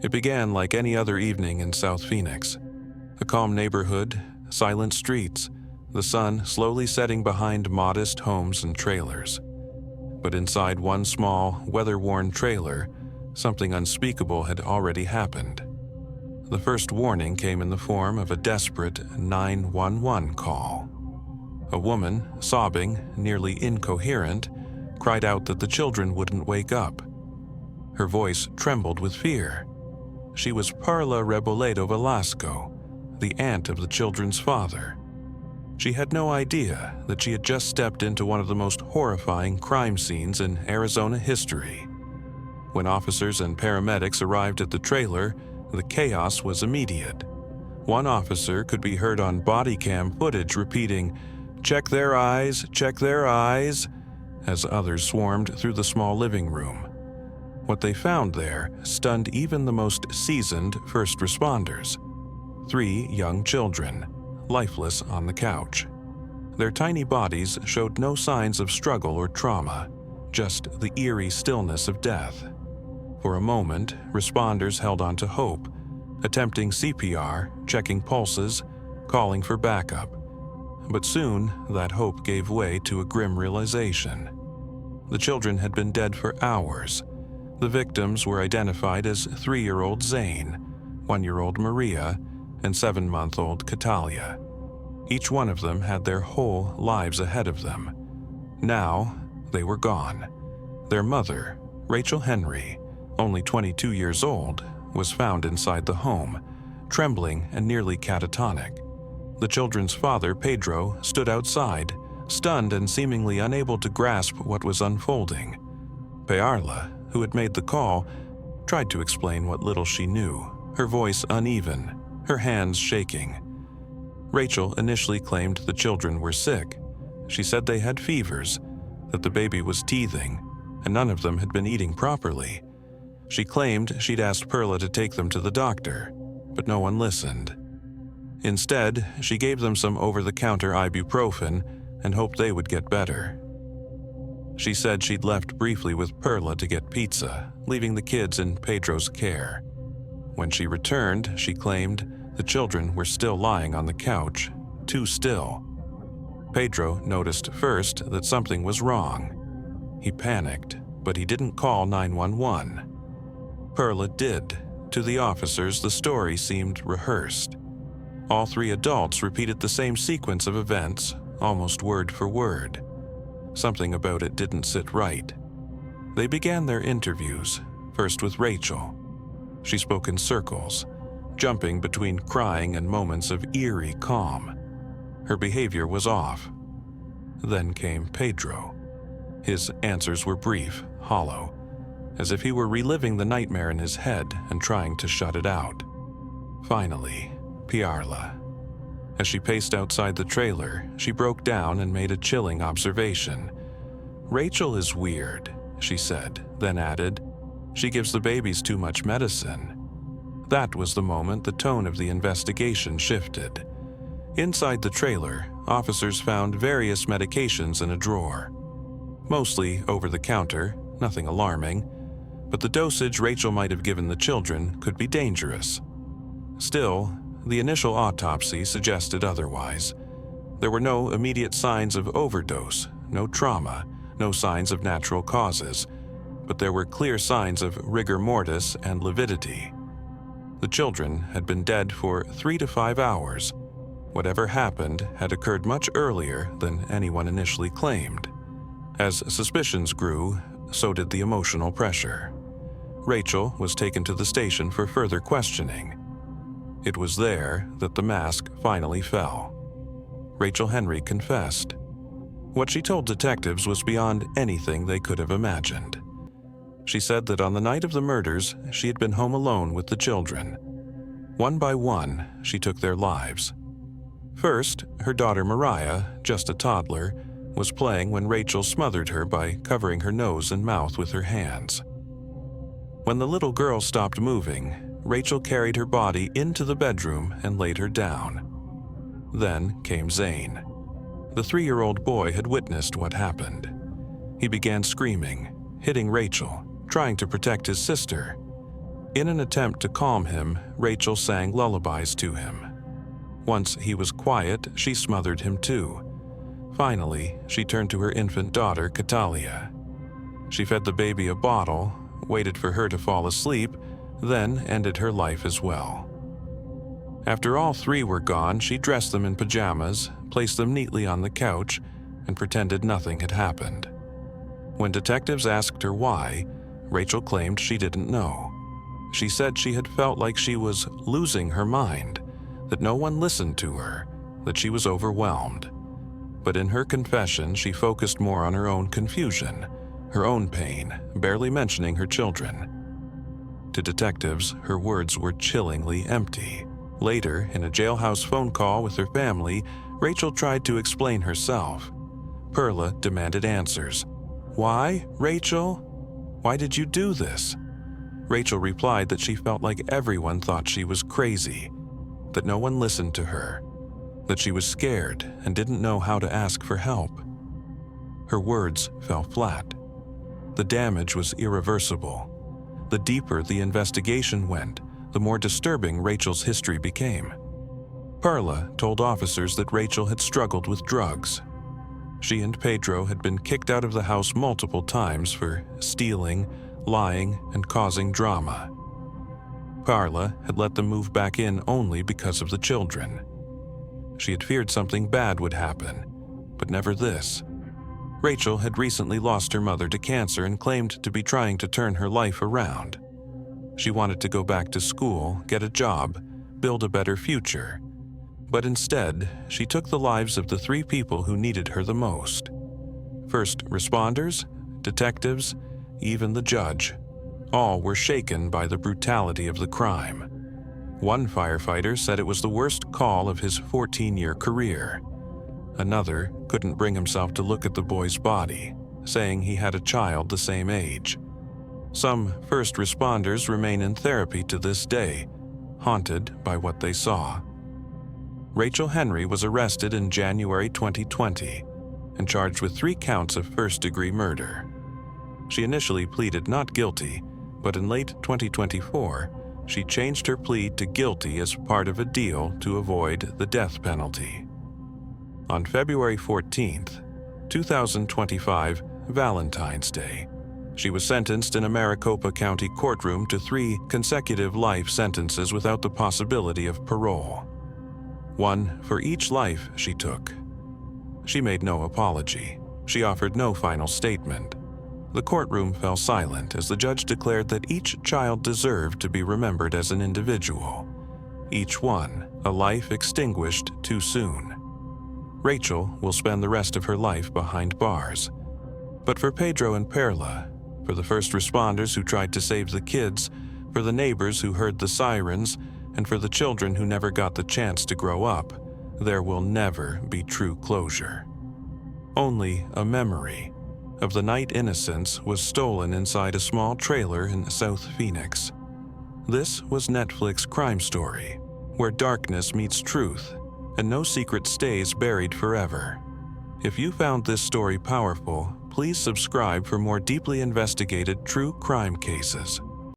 It began like any other evening in South Phoenix. A calm neighborhood, silent streets, the sun slowly setting behind modest homes and trailers. But inside one small, weather-worn trailer, something unspeakable had already happened. The first warning came in the form of a desperate 911 call. A woman, sobbing, nearly incoherent, cried out that the children wouldn't wake up. Her voice trembled with fear. She was Parla Reboledo Velasco, the aunt of the children's father. She had no idea that she had just stepped into one of the most horrifying crime scenes in Arizona history. When officers and paramedics arrived at the trailer, the chaos was immediate. One officer could be heard on body cam footage repeating, "Check their eyes, check their eyes," as others swarmed through the small living room. What they found there stunned even the most seasoned first responders. 3 young children, lifeless on the couch. Their tiny bodies showed no signs of struggle or trauma, just the eerie stillness of death. For a moment, responders held on to hope, attempting CPR, checking pulses, calling for backup. But soon, that hope gave way to a grim realization. The children had been dead for hours. The victims were identified as 3-year-old Zayn, 1-year-old Maria, and 7-month-old Catalia. Each one of them had their whole lives ahead of them. Now, they were gone. Their mother, Rachel Henry, only 22 years old, was found inside the home, trembling and nearly catatonic. The children's father, Pedro, stood outside, stunned and seemingly unable to grasp what was unfolding. Parla, who had made the call, tried to explain what little she knew, her voice uneven, her hands shaking. Rachel initially claimed the children were sick. She said they had fevers, that the baby was teething, and none of them had been eating properly. She claimed she'd asked Perla to take them to the doctor, but no one listened. Instead, she gave them some over-the-counter ibuprofen and hoped they would get better. She said she'd left briefly with Perla to get pizza, leaving the kids in Pedro's care. When she returned, she claimed the children were still lying on the couch, too still. Pedro noticed first that something was wrong. He panicked, but he didn't call 911. Perla did. To the officers, the story seemed rehearsed. All 3 adults repeated the same sequence of events, almost word for word. Something about it didn't sit right. They began their interviews, first with Rachel. She spoke in circles, jumping between crying and moments of eerie calm. Her behavior was off. Then came Pedro. His answers were brief, hollow, as if he were reliving the nightmare in his head and trying to shut it out. Finally, Parla. As she paced outside the trailer, she broke down and made a chilling observation. "Rachel is weird," she said, then added, "She gives the babies too much medicine." That was the moment the tone of the investigation shifted. Inside the trailer, officers found various medications in a drawer. Mostly over-the-counter, nothing alarming, but the dosage Rachel might have given the children could be dangerous. Still, the initial autopsy suggested otherwise. There were no immediate signs of overdose, no trauma, no signs of natural causes, but there were clear signs of rigor mortis and lividity. The children had been dead for 3 to 5 hours. Whatever happened had occurred much earlier than anyone initially claimed. As suspicions grew, so did the emotional pressure. Rachel was taken to the station for further questioning. It was there that the mask finally fell. Rachel Henry confessed. What she told detectives was beyond anything they could have imagined. She said that on the night of the murders, she had been home alone with the children. One by one, she took their lives. First, her daughter Mariah, just a toddler, was playing when Rachel smothered her by covering her nose and mouth with her hands. When the little girl stopped moving, Rachel carried her body into the bedroom and laid her down. Then came Zayn. The 3-year-old boy had witnessed what happened. He began screaming, hitting Rachel, trying to protect his sister. In an attempt to calm him, Rachel sang lullabies to him. Once he was quiet, she smothered him too. Finally, she turned to her infant daughter, Catalia. She fed the baby a bottle, waited for her to fall asleep, then ended her life as well. After all three were gone, she dressed them in pajamas, placed them neatly on the couch, and pretended nothing had happened. When detectives asked her why, Rachel claimed she didn't know. She said she had felt like she was losing her mind, that no one listened to her, that she was overwhelmed. But in her confession, she focused more on her own confusion, her own pain, barely mentioning her children. To detectives, her words were chillingly empty. Later, in a jailhouse phone call with her family, Rachel tried to explain herself. Perla demanded answers. "Why, Rachel? Why did you do this?" Rachel replied that she felt like everyone thought she was crazy, that no one listened to her, that she was scared and didn't know how to ask for help. Her words fell flat. The damage was irreversible. The deeper the investigation went, the more disturbing Rachel's history became. Perla told officers that Rachel had struggled with drugs. She and Pedro had been kicked out of the house multiple times for stealing, lying, and causing drama. Perla had let them move back in only because of the children. She had feared something bad would happen, but never this. Rachel had recently lost her mother to cancer and claimed to be trying to turn her life around. She wanted to go back to school, get a job, build a better future. But instead, she took the lives of the three people who needed her the most. First responders, detectives, even the judge. All were shaken by the brutality of the crime. One firefighter said it was the worst call of his 14-year career. Another couldn't bring himself to look at the boy's body, saying he had a child the same age. Some first responders remain in therapy to this day, haunted by what they saw. Rachel Henry was arrested in January 2020 and charged with 3 counts of first-degree murder. She initially pleaded not guilty, but in late 2024, she changed her plea to guilty as part of a deal to avoid the death penalty. On February 14th, 2025, Valentine's Day, she was sentenced in a Maricopa County courtroom to 3 consecutive life sentences without the possibility of parole. 1 for each life she took. She made no apology. She offered no final statement. The courtroom fell silent as the judge declared that each child deserved to be remembered as an individual. Each one, a life extinguished too soon. Rachel will spend the rest of her life behind bars. But for Pedro and Perla, for the first responders who tried to save the kids, for the neighbors who heard the sirens, and for the children who never got the chance to grow up, there will never be true closure. Only a memory of the night innocence was stolen inside a small trailer in South Phoenix. This was Netflix Crime Story, where darkness meets truth, and no secret stays buried forever. If you found this story powerful, please subscribe for more deeply investigated true crime cases.